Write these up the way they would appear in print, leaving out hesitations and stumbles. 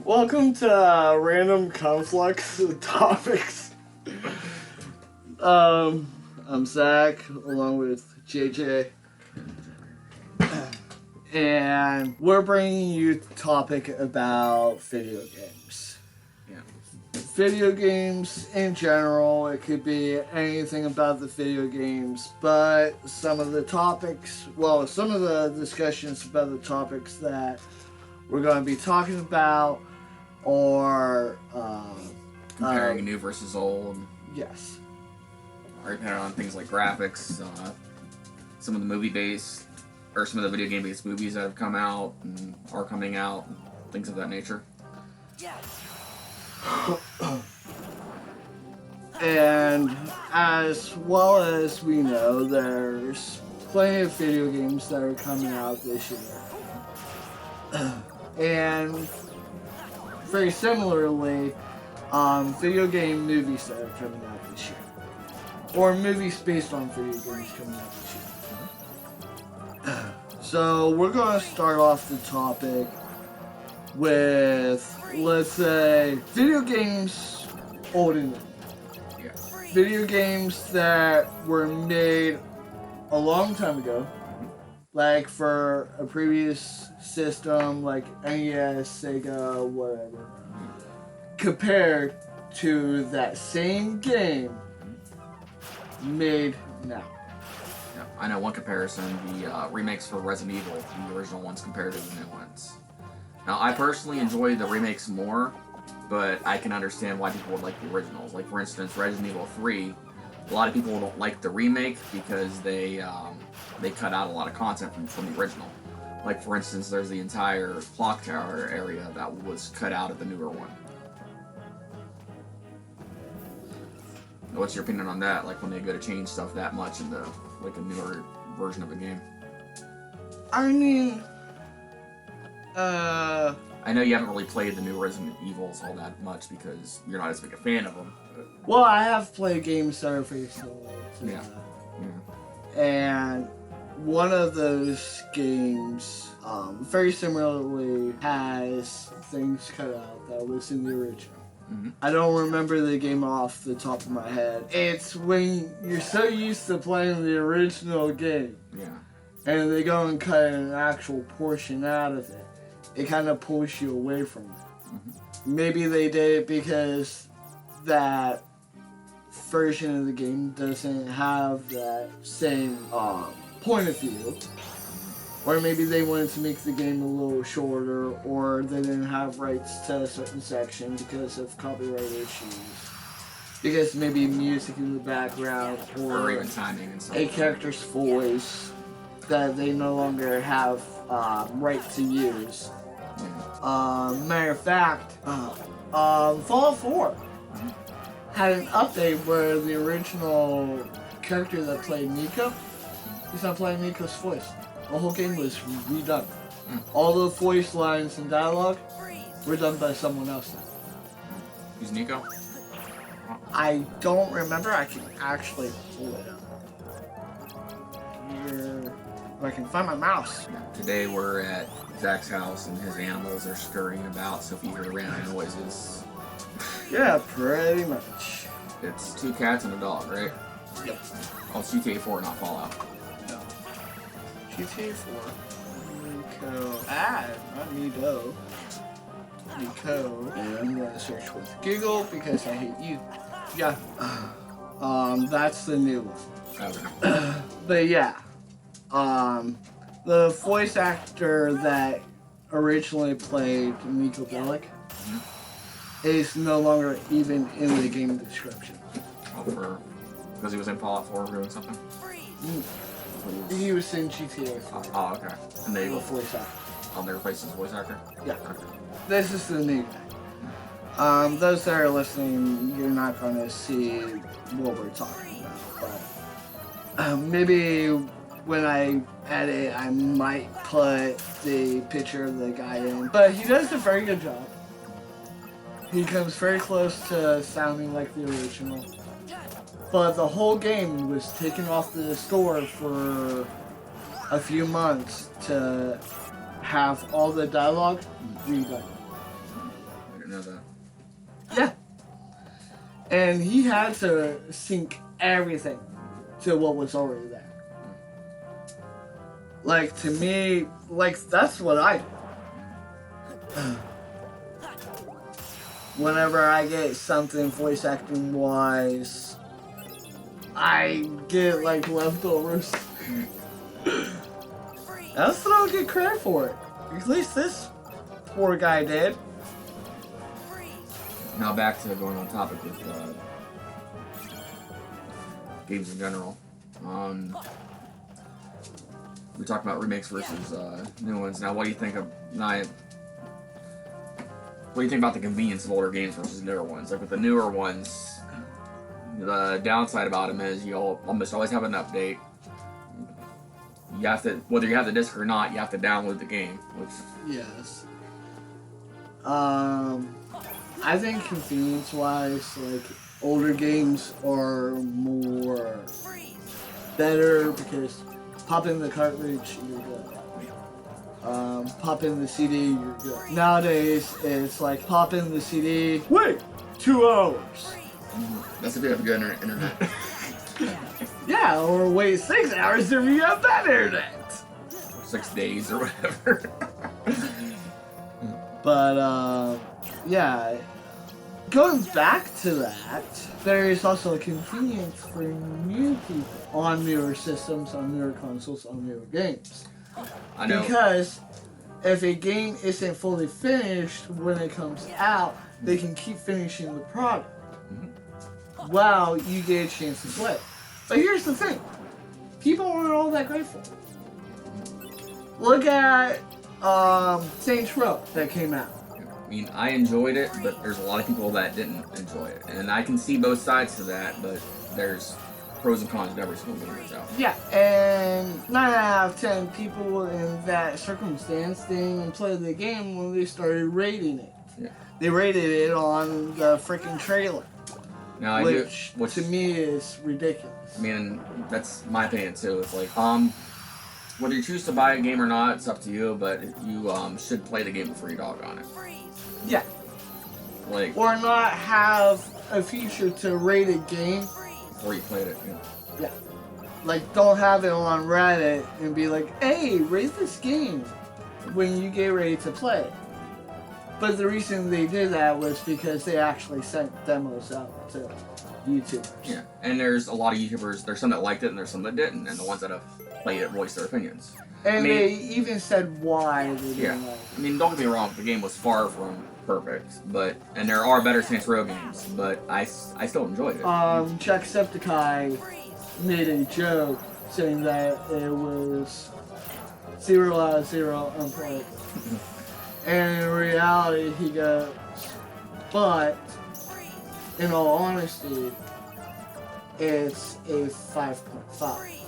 Welcome to Random Conflux Topics. I'm Zach, along with JJ, and we're bringing you a topic about video games. Yeah. Video games in general, it could be anything about the video games, but some of the discussions about the topics that we're going to be talking about or Comparing new versus old. Yes. Or depending on things like graphics, some of the movie-based, or some of the video game-based movies that have come out and are coming out, things of that nature. And as well as we know, there's plenty of video games that are coming out this year. And very similarly, video game movies that are coming out this year. Or movies based on video games coming out this year. So we're going to start off the topic with, let's say, video games old and new. Yeah. Video games that were made a long time ago, like for a previous system, like NES, Sega, whatever, compared to that same game made now. Yeah. I know one comparison, the remakes for Resident Evil, the original ones compared to the new ones. Now, I personally enjoy the remakes more, but I can understand why people would like the originals. Like, for instance, Resident Evil 3, a lot of people don't like the remake because they cut out a lot of content from the original. Like, for instance, there's the entire clock tower area that was cut out of the newer one. What's your opinion on that? Like, when they go to change stuff that much in the, like, a newer version of the game? I mean, I know you haven't really played the new Resident Evils all that much because you're not as big a fan of them. But... well, I have played games that are very similar to Yeah. that. And one of those games, very similarly, has things cut out that was in the original. Mm-hmm. I don't remember the game off the top of my head. It's when you're so used to playing the original game, Yeah. and they go and cut an actual portion out of it. It kind of pulls you away from it. Mm-hmm. Maybe they did it because that version of the game doesn't have that same point of view. Or maybe they wanted to make the game a little shorter, or they didn't have rights to a certain section because of copyright issues. Because maybe music in the background, Or even timing and stuff. a character's voice that they no longer have right to use. Matter of fact, Fallout 4 had an update where the original character that played Nico, he's not playing Nico's voice. The whole game was redone. All the voice lines and dialogue were done by someone else now. Who's Nico? I don't remember. I can actually pull it up. Here, if I can find my mouse. Today we're at Zach's house and his animals are scurrying about, so if you hear random noises... Yeah, pretty much. It's 2 cats and a dog, right? Yep. Oh, it's GTA 4, not Fallout. No. GTA 4. Nico. Not Nico. Nico. And I'm gonna search with Google because I hate you. Yeah. That's the new one. Okay. But yeah. The voice actor that originally played Nico Bellic is no longer even in the game description. Oh, because he was in Fallout 4 doing something? He was in GTA 4. Oh, okay. And they The voice actor. they replaced his voice actor? Yeah. Okay. This is the new guy. Those that are listening, you're not going to see what we're talking about. But maybe when I edit, I might put the picture of the guy in. But he does a very good job. He comes very close to sounding like the original. But the whole game was taken off the store for a few months to have all the dialogue redone. I didn't know that. Yeah. And he had to sync everything to what was already there. Like, to me, like, that's what I do. Whenever I get something voice acting wise, I get, like, leftovers. I also don't get credit for it. At least this poor guy did. Now back to going on topic with games in general. We talked about remakes versus new ones. Now, what do you think of What do you think about the convenience of older games versus newer ones? Like with the newer ones, the downside about them is you'll almost always have an update. You have to, whether you have the disc or not, you have to download the game. Which yes. I think convenience-wise, like older games are more better because pop in the cartridge, you're good. Pop in the CD, you're good. Nowadays, it's like pop in the CD. Wait, 2 hours. that's if you have good internet. Yeah, or wait 6 hours if you have bad internet. 6 days or whatever. But yeah. Going back to that, there is also a convenience for new people on newer systems, on newer consoles, on newer games. I know. Because if a game isn't fully finished when it comes out, they can keep finishing the product while you get a chance to play. But here's the thing. People aren't all that grateful. Look at Saints Row that came out. I mean, I enjoyed it, but there's a lot of people that didn't enjoy it. And I can see both sides to that, but there's pros and cons to every single game that's out. Yeah, and 9 out of 10 people in that circumstance didn't even play the game when they started rating it. Yeah. They rated it on the freaking trailer, Now, which to me is ridiculous. I mean, that's my opinion too. It's like, whether you choose to buy a game or not, it's up to you, but you should play the game before you dog on it. Yeah. Like, Or not have a feature to rate a game. before you played it, yeah. Yeah. Like, don't have it on Reddit and be like, hey, rate this game when you get ready to play it. But the reason they did that was because they actually sent demos out to YouTubers. Yeah, and there's a lot of YouTubers, there's some that liked it and there's some that didn't, and the ones that have played it voiced their opinions. And I mean, they even said why they yeah, didn't like it. I mean, don't get me wrong, the game was far from perfect, and there are better Saints Row games, but I still enjoyed it. Jacksepticeye made a joke saying that it was 0 out of 0 unplayable. And in reality, he goes, but in all honesty, it's a 5.5.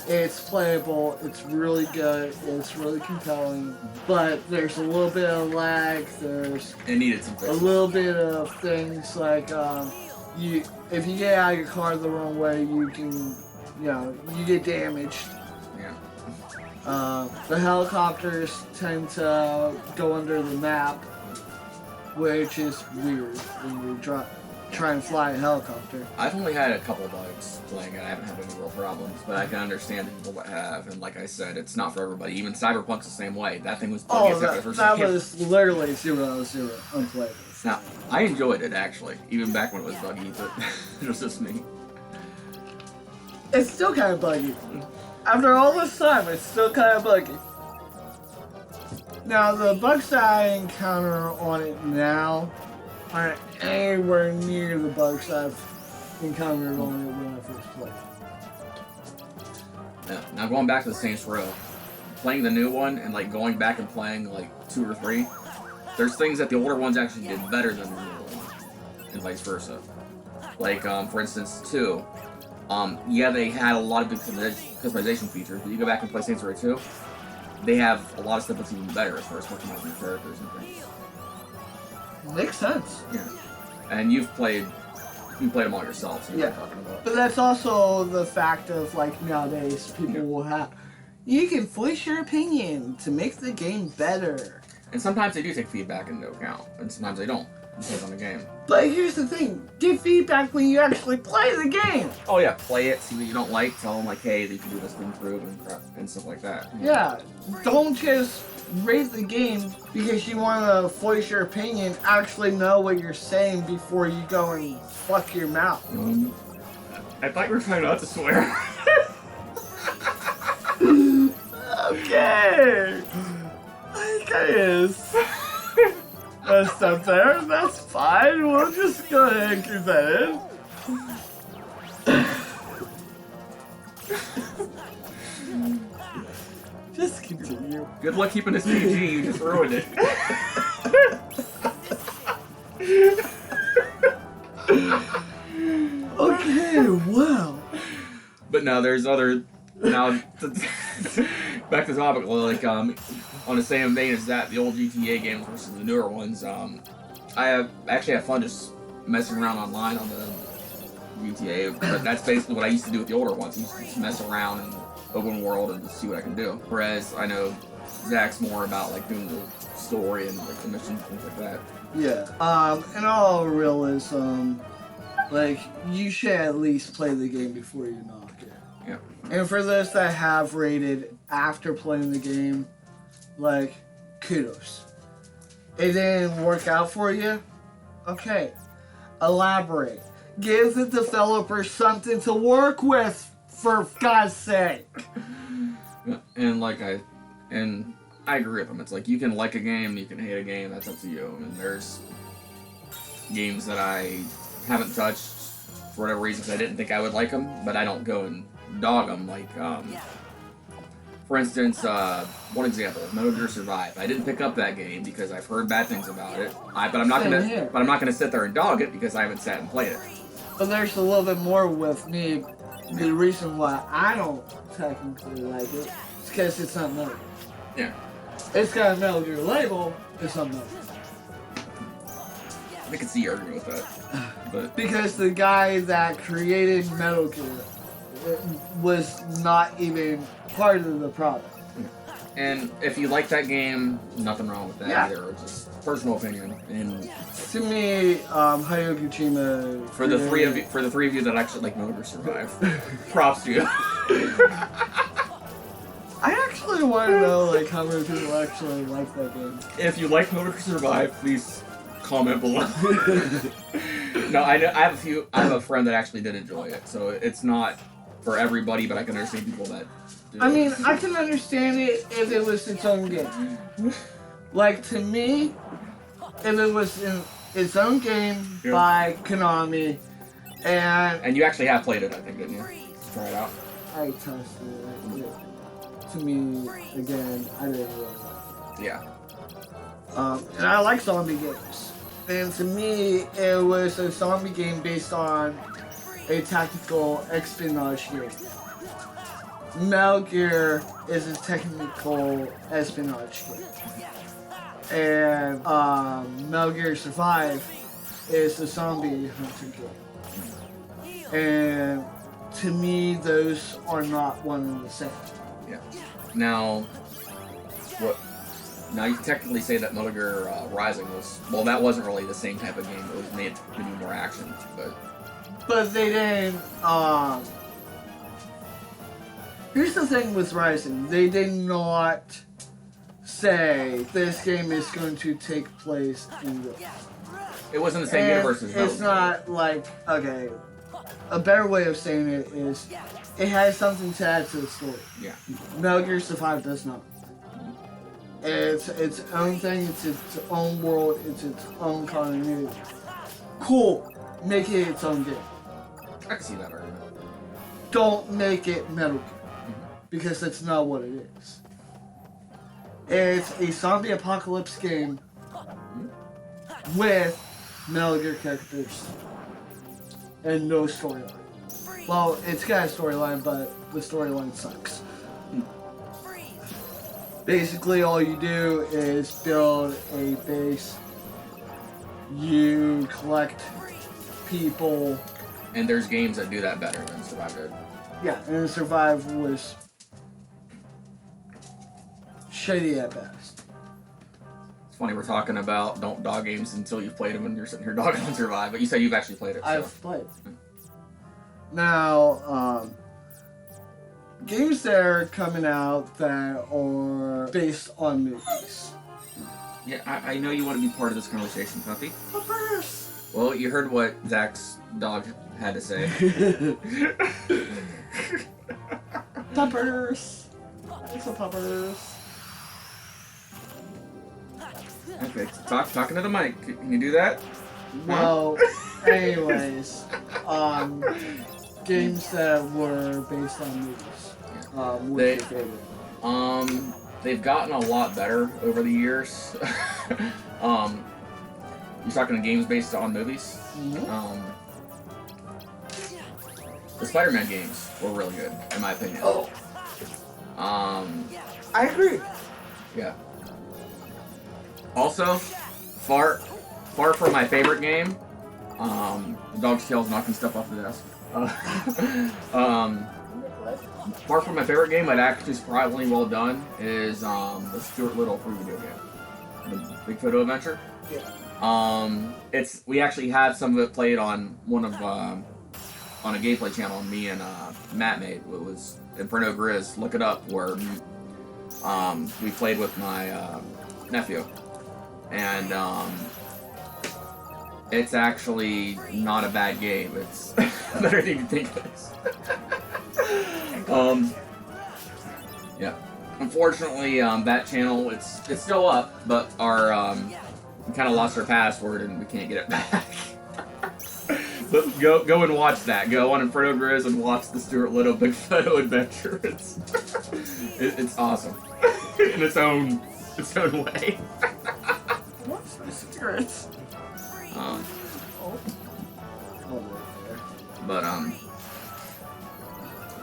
It's playable, it's really good, it's really compelling, but there's a little bit of lag, there's It needed some a fixes. little bit of things like, if you get out of your car the wrong way, you can, you get damaged. Yeah. The helicopters tend to go under the map, which is weird when you try and fly a helicopter. I've only had a couple of bugs playing it. I haven't had any real problems, but I can understand the people that have. And like I said, it's not for everybody. Even Cyberpunk's the same way. That thing was buggy as heck the first that time. was literally 0 out of 0 unplayable. Now, I enjoyed it actually, even back when it was buggy, but it was just me. It's still kind of buggy. After all this time, it's still kind of buggy. Now, the bugs that I encounter on it now aren't anywhere near the bugs I've encountered on it when I first played. Yeah. Now going back to the Saints Row, playing the new one and like going back and playing like 2 or 3, there's things that the older ones actually did better than the newer ones, and vice versa. Like for instance, 2. Yeah, they had a lot of good customization features, but you go back and play Saints Row 2, they have a lot of stuff that's even better as far as customizing the characters and things. Makes sense. Yeah. And you played them all yourself, so you know what I'm talking about. But that's also the fact of, like, nowadays people will have, You can voice your opinion to make the game better. And sometimes they do take feedback into account, and sometimes they don't. It depends on the game. But here's the thing, give feedback when you actually play the game. Oh yeah, play it, see what you don't like, tell them like, hey, you can do this to improve and stuff like that. Yeah, don't just rate the game because you want to voice your opinion. Actually know what you're saying before you go and fuck your mouth. I thought you were trying not to swear. Okay. I guess. That's up there. That's fine. We'll just go ahead and keep that in. Just continue. Good luck keeping this PG, you just ruined it. Okay, wow. But no, there's other... Now, back to the topic, like, on the same vein as that, the old GTA games versus the newer ones, I actually have fun just messing around online on the GTA, but that's basically what I used to do with the older ones. I used to just mess around in open world and just see what I can do. Whereas I know Zach's more about like doing the story and like the missions and things like that. Yeah. In all realism, like, you should at least play the game before you knock it. Yeah. And for those that have rated after playing the game, like, kudos. It didn't work out for you? Okay. Elaborate. Give the developer something to work with, for God's sake. And I agree with him. It's like, you can like a game, you can hate a game, that's up to you. And there's games that I haven't touched for whatever reason because I didn't think I would like them, but I don't go and dog them. Like, for instance, one example, Metal Gear Survive. I didn't pick up that game because I've heard bad things about it. But I'm not gonna sit there and dog it because I haven't sat and played it. But there's a little bit more with me. The reason why I don't technically like it is because it's not Metal Gear. Yeah. It's got a Metal Gear label, it's not Metal Gear. I can see you arguing with that. But Because the guy that created Metal Gear was not even part of the product. and if you like that game, nothing wrong with that Yeah. either. It's just personal opinion. And To me, Hideo Kojima. for the three of you that actually like Metal Gear Survive, props to you. I actually want to know like how many people actually like that game. If you like Metal Gear Survive, please comment below. No, I have a friend that actually did enjoy it, so it's not for everybody, but I can understand people that do. I mean, I can understand it if it was its own game. Like, to me, if it was in its own game by Konami, And you actually have played it, I think, didn't you? Try it out. I tested it. To me, again, I didn't really like Yeah. it. And I like zombie games. And to me, it was a zombie game based on a tactical espionage game. Metal Gear is a technical espionage game. And Metal Gear Survive is a zombie hunter game. And to me, those are not one and the same. Yeah. Now, what? Now you can technically say that Metal Gear Rising was, well, that wasn't really the same type of game. It was made to do more action, But they didn't. Here's the thing with Rising. They did not say this game is going to take place in this. it wasn't the same universe as Metal It's Gear. not like, okay, a better way of saying it is it has something to add to the story. Yeah. Metal Gear Survive does not. It's its own thing, it's its own world, it's its own continuity. Cool, make it its own game. I can see that argument. Don't make it Metal Gear, because that's not what it is. It's a zombie apocalypse game with Metal Gear characters and no storyline. Well, it's got a storyline, but the storyline sucks. Basically, all you do is build a base. You collect people. And there's games that do that better than Survive did. Yeah, and Survive was shitty at best. It's funny we're talking about don't dog games until you've played them and you're sitting here dogging on Survive, but you said you've actually played it. So. I've played. Now, games that are coming out that are based on movies. Yeah, I know you want to be part of this conversation, Puppy. Puppers! Well, you heard what Zach's dog had to say. Puppers! Thanks for puppers. Okay, talking to the mic. Can you do that? Well, anyways, games that were based on movies. What's your favorite? They've gotten a lot better over the years. You're talking to games based on movies? Mm-hmm. The Spider-Man games were really good, in my opinion. Oh. I agree. Yeah. Also, far from my favorite game, the dog's tail's knocking stuff off the desk. Far from my favorite game, but actually surprisingly well done, is the Stuart Little free video game, the Big Photo Adventure. Yeah. We actually had some of it played on one of on a gameplay channel me and Matt made. It was Inferno Grizz. Look it up, where we played with my nephew, and it's actually not a bad game. It's better than you think it is. Yeah. Unfortunately, that channel it's still up, but our we kind of lost our password and we can't get it back. But go and watch that. Go on Inferno Grizz and watch the Stuart Little Big Photo Adventure. It's awesome in its own way. What's my secrets?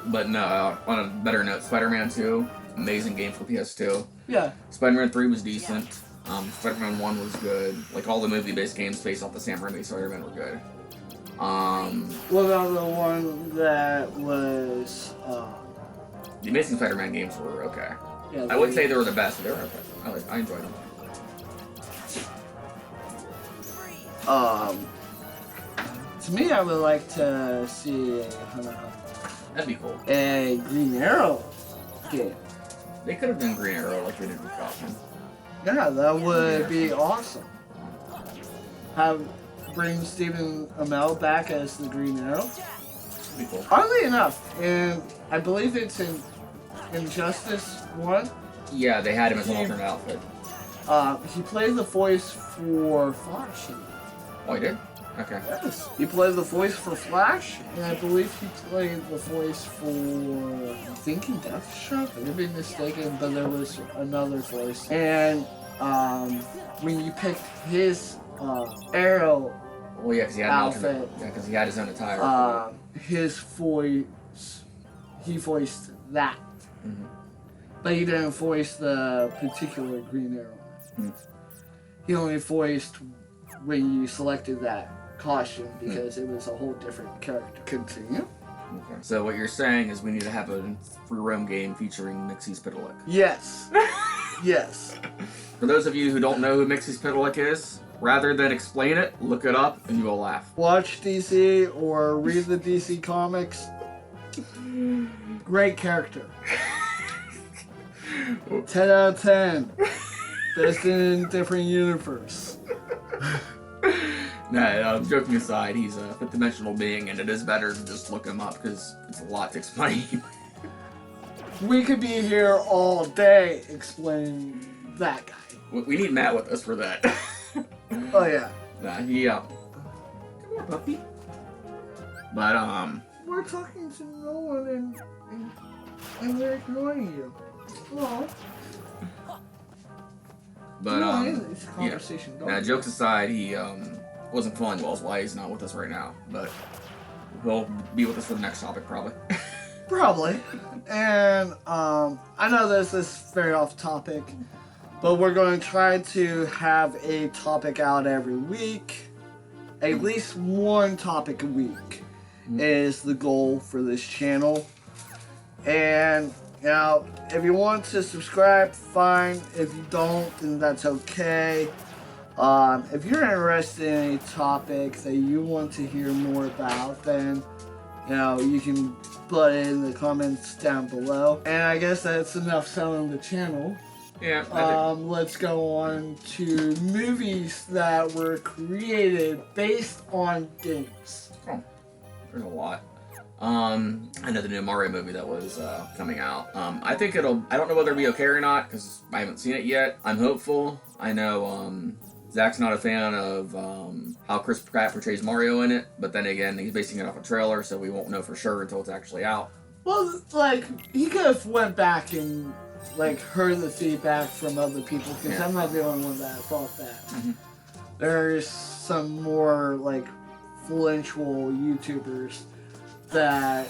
But no, on a better note, Spider-Man 2, amazing game for PS2. Yeah. Spider-Man 3 was decent. Spider-Man 1 was good. Like, all the movie-based games based off the Sam Raimi Spider-Man were good. What about the one that was, The Amazing Spider-Man games were okay. Yeah, I wouldn't say they were the best, but they were okay. I enjoyed them. To me, I would like to see That'd be cool. a Green Arrow game. They could have done Green Arrow like they did with Gotham. Yeah, that would be awesome. Bring Stephen Amell back as the Green Arrow. That'd be cool. Oddly enough, and I believe it's in Injustice 1. Yeah, they had him as an alternate outfit. He played the voice for Flash. Oh, he did? Okay. Yes. He played the voice for Flash, and I believe he played the voice for Thinking Deathstroke. I could be mistaken, but there was another voice. And when you picked his Arrow Well, yeah, because he had an alternate. Yeah, because he had his own attire. His voice, he voiced that. Mm-hmm. But he didn't voice the particular Green Arrow. Mm-hmm. He only voiced when you selected that costume because it was a whole different character. Continue. Okay. So what you're saying is we need to have a free roam game featuring Mixie Spitalik. Yes. Yes. For those of you who don't know who Mixie Spitalik is, rather than explain it, look it up and you will laugh. Watch DC or read the DC comics. Great character. 10 out of 10. Best in a different universe. Nah, joking aside, he's a fifth-dimensional being, and it is better to just look him up because it's a lot to explain. We could be here all day explaining that guy. We need Matt with us for that. Oh yeah. Nah, he come here, puppy. But we're talking to no one and they're ignoring you. Oh. But it's a conversation. Yeah. Now, jokes aside, he wasn't feeling well, is why he's not with us right now. But he'll be with us for the next topic, probably. Probably. And I know this is very off topic, but we're going to try to have a topic out every week. At least one topic a week is the goal for this channel. And Now, if you want to subscribe, fine. If you don't, then that's okay. If you're interested in a topic that you want to hear more about, then you can put it in the comments down below. And I guess that's enough selling the channel. Yeah. Let's go on to movies that were created based on games. Oh, there's a lot. I know the new Mario movie that was coming out. I think I don't know whether it'll be okay or not because I haven't seen it yet. I'm hopeful. I know Zach's not a fan of how Chris Pratt portrays Mario in it, but then again, he's basing it off a trailer, so we won't know for sure until it's actually out. Well, like, he could have went back and heard the feedback from other people, because I'm not the only one that thought that. Mm-hmm. There's some more influential YouTubers that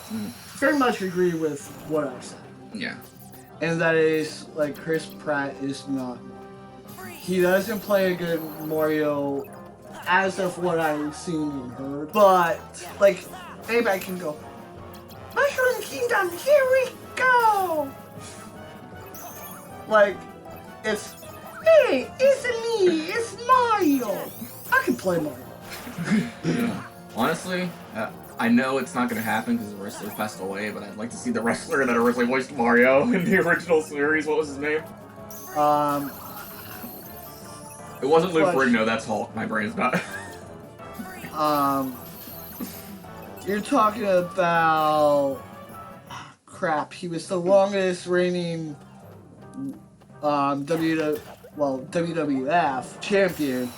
very much agree with what I said. Yeah. And that is, Chris Pratt is not. He doesn't play a good Mario as of what I've seen and heard. But, anybody can go, Mushroom Kingdom, here we go! It's, hey, it's me, it's Mario! I can play Mario. Yeah. Honestly, I know it's not going to happen because the wrestler passed away, but I'd like to see the wrestler that originally voiced Mario in the original series. What was his name? It wasn't Lou Ferrigno, that's Hulk. My brain's not. You're talking about... crap, he was the longest reigning WWF champion.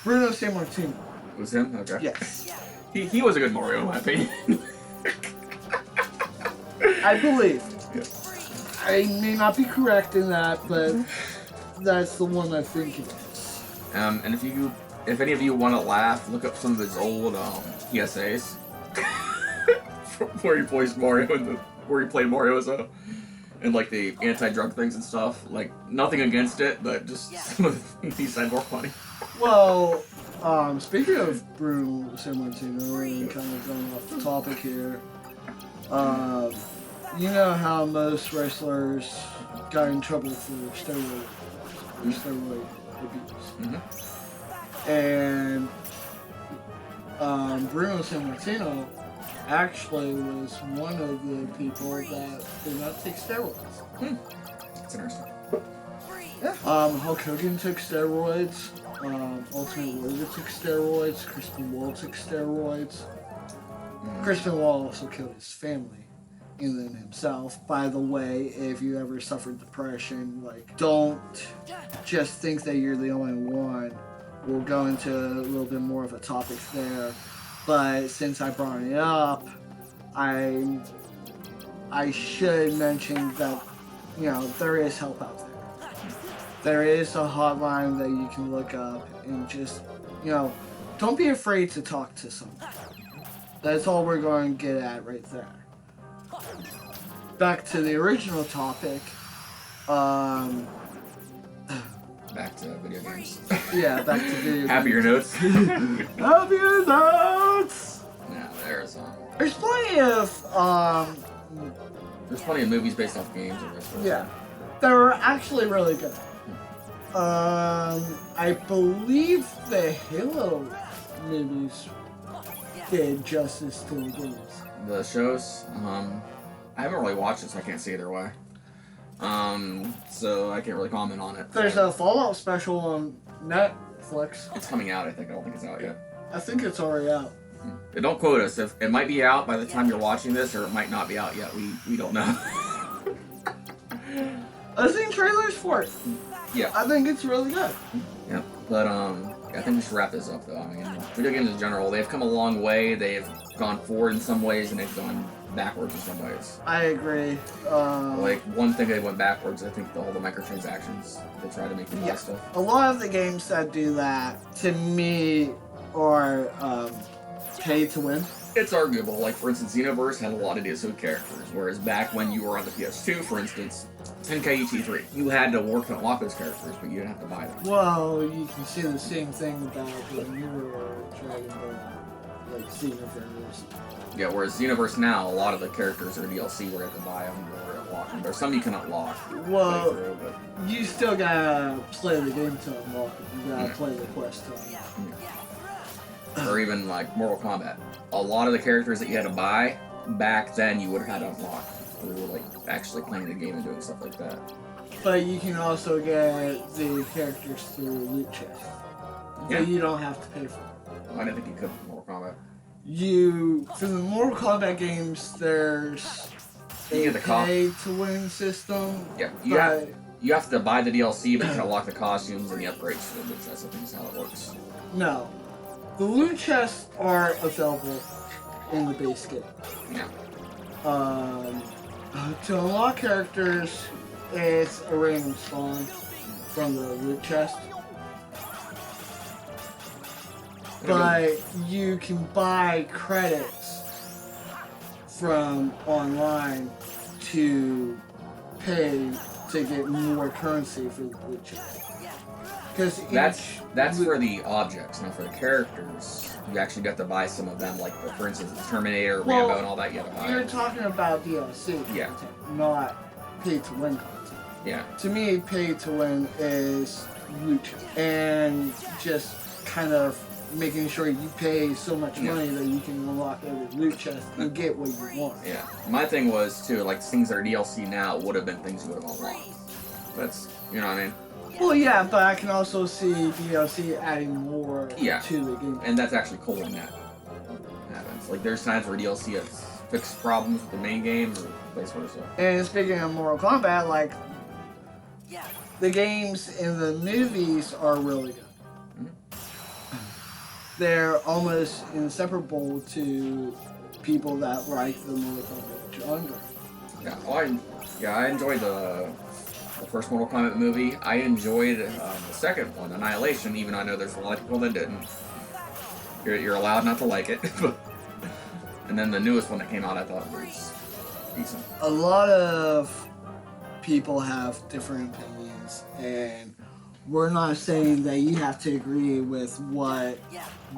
Bruno Sammartino. It was him? Okay. Yes. He was a good Mario, in my opinion. I believe. Yeah. I may not be correct in that, but that's the one I think it is. And if any of you want to laugh, look up some of his old PSAs where he voiced Mario where he played Mario as and the anti-drug things and stuff. Nothing against it, but just some of the he said more funny. Well, speaking of Bruno Sammartino, and kind of going off the topic here, you know how most wrestlers got in trouble for steroid abuse. Mm-hmm. And Bruno Sammartino actually was one of the people that did not take steroids. That's interesting. Yeah. Hulk Hogan took steroids. Ultimate Warrior took steroids. Chris Benoit took steroids. Chris Benoit also killed his family and then himself. By the way, if you ever suffered depression, don't just think that you're the only one. We'll go into a little bit more of a topic there. But since I brought it up, I should mention that, there is help out there. There is a hotline that you can look up and just, don't be afraid to talk to someone. That's all we're going to get at right there. Back to the original topic. Back to video games. Yeah, back to video games. Happier notes. Happier notes! Yeah, there's plenty of movies based off games and this. Yeah. They're actually really good. I believe the Halo movies did justice to the games. The shows, I haven't really watched it, so I can't see either way. So I can't really comment on it. There's a Fallout special on Netflix. It's coming out, I think. I don't think it's out yet. I think it's already out. Don't quote us. If it might be out by the time you're watching this, or it might not be out yet. We don't know. I've seen trailers for it. Yeah. I think it's really good. Yeah. But I think we should wrap this up though. I mean, video games in general, they've come a long way. They've gone forward in some ways, and they've gone backwards in some ways. I agree. One thing they went backwards, I think, all the microtransactions. They try to make the best stuff. A lot of the games that do that, to me, are pay to win. It's arguable. For instance, Xenoverse had a lot of DSO characters, whereas back when you were on the PS2, for instance, 10K ET3, you had to work to unlock those characters, but you didn't have to buy them. Well, you can see the same thing about when you were Dragon Ball, Xenoverse. Yeah, whereas Xenoverse now, a lot of the characters are DLC where you have to buy them or unlock them. There's some you can unlock. Well, Through, but you still gotta play the game to unlock it. You gotta play the quest to unlock it. or even like Mortal Kombat. A lot of the characters that you had to buy back then, you would have had to unlock through like actually playing the game and doing stuff like that. But you can also get the characters through loot chests. Yeah. So you don't have to pay for them. I didn't think you could in Mortal Kombat. For the Mortal Kombat games, there's You a get the pay-to-win system. Yeah, but you have to buy the DLC, but you can unlock the costumes and the upgrades to the loot chest. I think is how it works. no. The loot chests are available in the base game. Yeah. To unlock characters, it's a random spawn from the loot chest. But you can buy credits from online to pay to get more currency for the loot chest. Because that's for the objects, not for the characters. You actually got to buy some of them, like for instance, the Terminator, Rambo, and all that. You got to buy. You're talking about DLC Yeah. content, not pay-to-win content. Yeah. To me, pay-to-win is loot chest, and just kind of making sure you pay so much money that you can unlock every loot chest and get what you want. Yeah. My thing was too, like things that are DLC now would have been things you would have unlocked. That's, you know what I mean? Well, yeah, but I can also see DLC adding more Yeah. to the game. And that's actually cool when that happens. Like there's times where DLC has fixed problems with the main game or vice versa. And speaking of Mortal Kombat, like, the games in the movies are really good. They're almost inseparable to people that like the Mortal Kombat genre. Yeah, I enjoyed the first Mortal Kombat movie. I enjoyed the second one, Annihilation, even though I know there's a lot of people that didn't. You're allowed not to like it. And then the newest one that came out, I thought was decent. A lot of people have different opinions, and we're not saying that you have to agree with what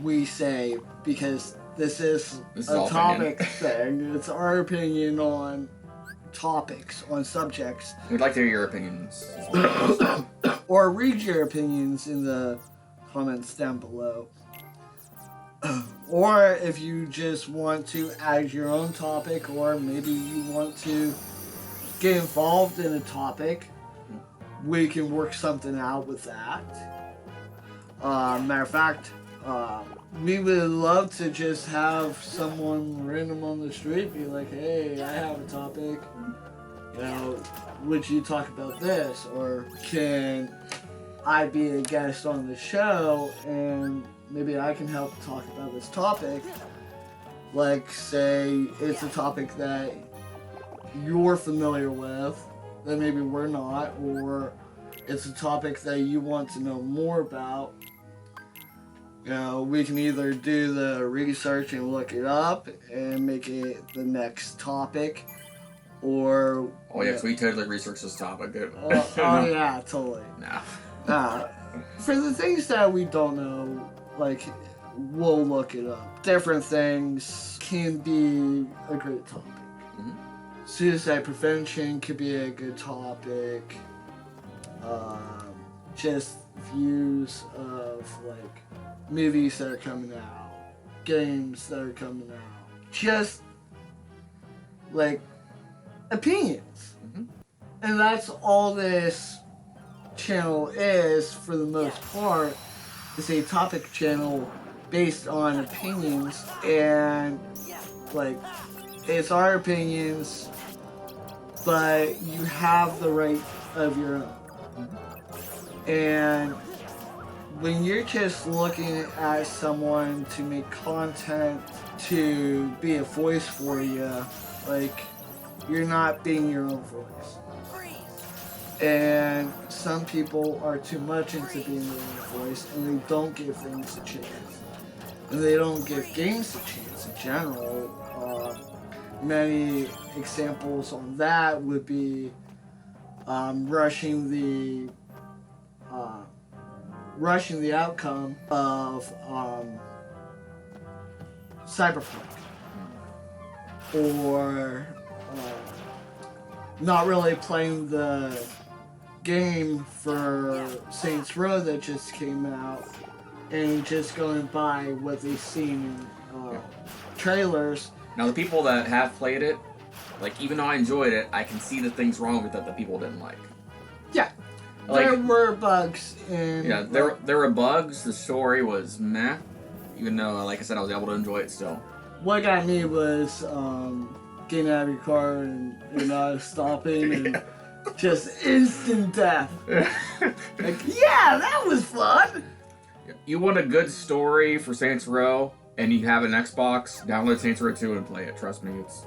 we say, because this is a topic thing. It's our opinion on topics, on subjects. We'd like to hear your opinions. Or read your opinions in the comments down below. Or if you just want to add your own topic, or maybe you want to get involved in a topic, we can work something out with that. Matter of fact, we would love to just have someone random on the street be like, hey, I have a topic, you know, would you talk about this? Or can I be a guest on the show and maybe I can help talk about this topic? Like, say it's a topic that you're familiar with that maybe we're not, or it's a topic that you want to know more about. You know, we can either do the research and look it up and make it the next topic, or... Oh yeah, we totally researched this topic. Oh yeah, totally. Nah. For the things that we don't know, like, we'll look it up. Different things can be a great topic. Suicide prevention could be a good topic. Just views of, like, movies that are coming out, games that are coming out, just like opinions. And that's all this channel is, for the most part. It's a topic channel based on opinions, and like, it's our opinions, but you have the right of your own. And when you're just looking at someone to make content to be a voice for you, like, you're not being your own voice. And some people are too much into being their own voice, and they don't give things a chance. And they don't give games a chance in general. Many examples on that would be rushing the outcome of Cyberpunk, or not really playing the game for Saints Row that just came out, and just going by what they've seen in trailers. Now, the people that have played it, like, even though I enjoyed it, I can see the things wrong with it that people didn't like. Yeah. Like, there were bugs in... Yeah, there were bugs. The story was meh. Even though, like I said, I was able to enjoy it still. What got me was getting out of your car and you're not stopping and just instant death. Like, yeah, that was fun! You want a good story for Saints Row, and you have an Xbox, download Saints Row 2 and play it. Trust me, it's...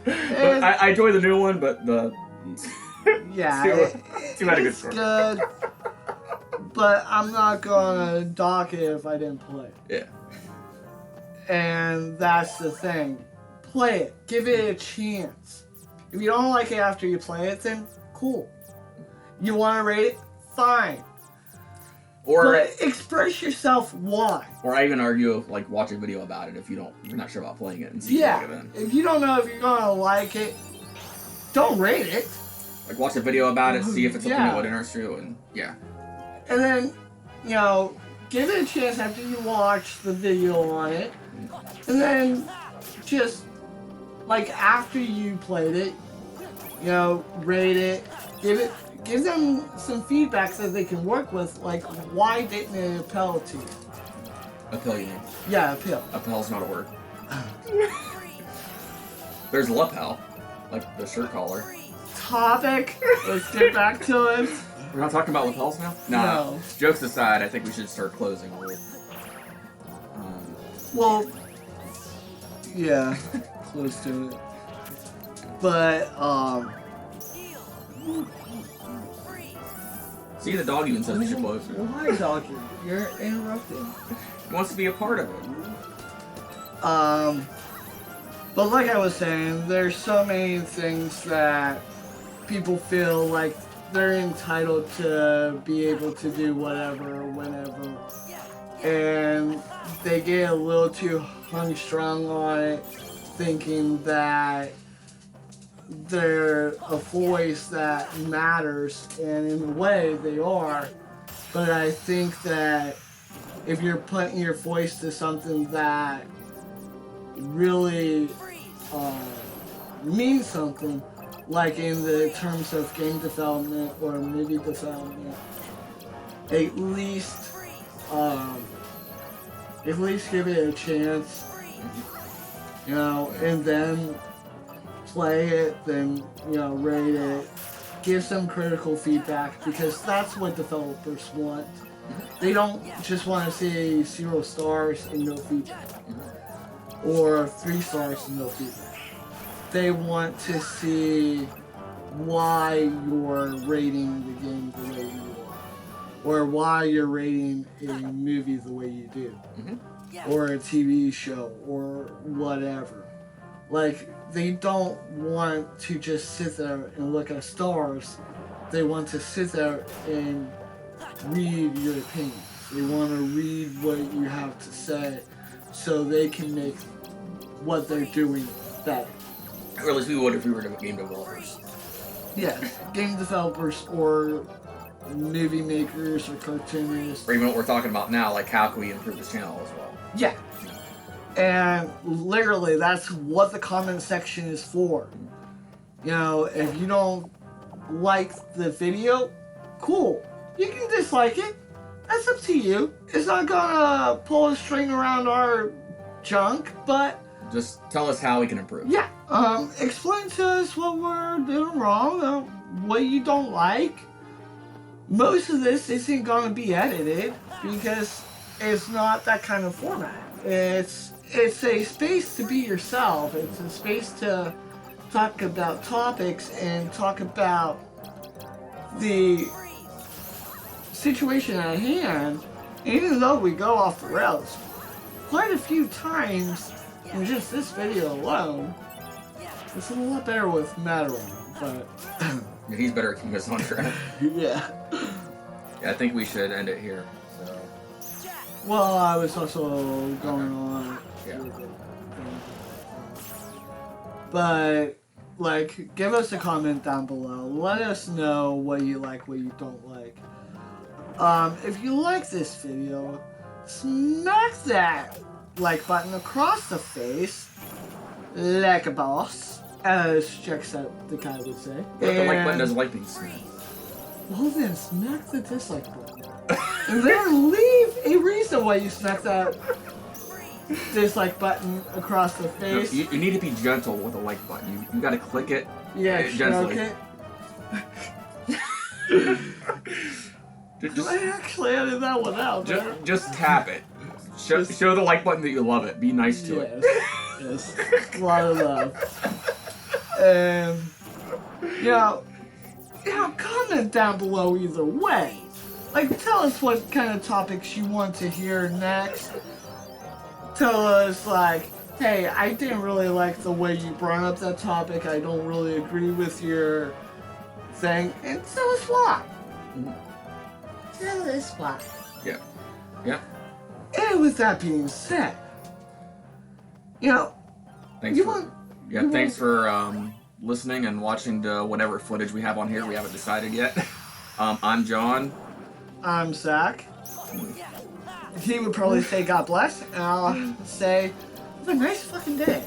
But I enjoy the new one, but the... Yeah, too bad a good story. Good, but I'm not gonna dock it if I didn't play it. Yeah. And that's the thing. Play it. Give it a chance. If you don't like it after you play it, then cool. You want to rate it? Fine. Or but express yourself why. Or I even argue, like, watch a video about it if you're not sure about playing it and see yeah. if you like it then. If you don't know if you're gonna like it, don't rate it. Like, watch a video about it, see if it's something that would interest you, and yeah. And then, you know, give it a chance after you watch the video on it. And then just, like, after you played it, you know, rate it, give them some feedback so they can work with, like, why didn't it appeal to you? Appeal, you mean? Yeah, appeal. Appeal's not a word. There's lapel, like the shirt collar. Topic. Let's get back to it. We're not talking about lapels now? No. Jokes aside, I think we should start closing. Well, yeah, close to it. But, see, the dog even says we should close it. Why, doggy? You're interrupting. He wants to be a part of it. But like I was saying, there's so many things that people feel like they're entitled to be able to do whatever, whenever. And they get a little too hung-strung on it, thinking that they're a voice that matters, and in a way they are. But I think that if you're putting your voice to something that really means something, like in the terms of game development or movie development, at least give it a chance, you know, and then play it, then, you know, rate it, give some critical feedback, because that's what developers want. They don't just want to see 0 stars and no feedback, or 3 stars and no feedback. They want to see why you're rating the game the way you are, or why you're rating a movie the way you do, or a TV show, or whatever. Like, they don't want to just sit there and look at stars. They want to sit there and read your opinions. They want to read what you have to say so they can make what they're doing better. Or at least we would if we were game developers. Yes, game developers or movie makers or cartoonists. Or even what we're talking about now, like how can we improve this channel as well? Yeah. And literally, that's what the comment section is for. You know, if you don't like the video, cool. You can dislike it. That's up to you. It's not gonna pull a string around our junk, but just tell us how we can improve. Yeah. Explain to us what we're doing wrong, what you don't like. Most of this isn't gonna be edited because it's not that kind of format. It's a space to be yourself. It's a space to talk about topics and talk about the situation at hand. And even though we go off the rails quite a few times in just this video alone, it's a lot better with Matt around, but he's better at keeping us on track. Yeah. Yeah, I think we should end it here. So. Well, I was also going on. Yeah. But like, give us a comment down below. Let us know what you like, what you don't like. If you like this video, smack that like button across the face, like a boss, as Jacksepticeye the guy would say. What if the like button doesn't like being smacked? Well then, smack the dislike button. And then leave a reason why you smack that dislike button across the face. No, you need to be gentle with a like button. You gotta click it. Yeah, gently. okay. Just, I actually edited that one out. just tap it. Show the like button that you love it. Be nice to it. Yes. A lot of love. And comment down below either way. Like, tell us what kind of topics you want to hear next. Tell us, like, hey, I didn't really like the way you brought up that topic. I don't really agree with your thing. And tell us why. Tell us why. Yeah. Yeah. And with that being said, thanks for listening and watching to whatever footage we have on here. We haven't decided yet. I'm John. I'm Zach. He would probably say God bless, and I'll say, have a nice fucking day.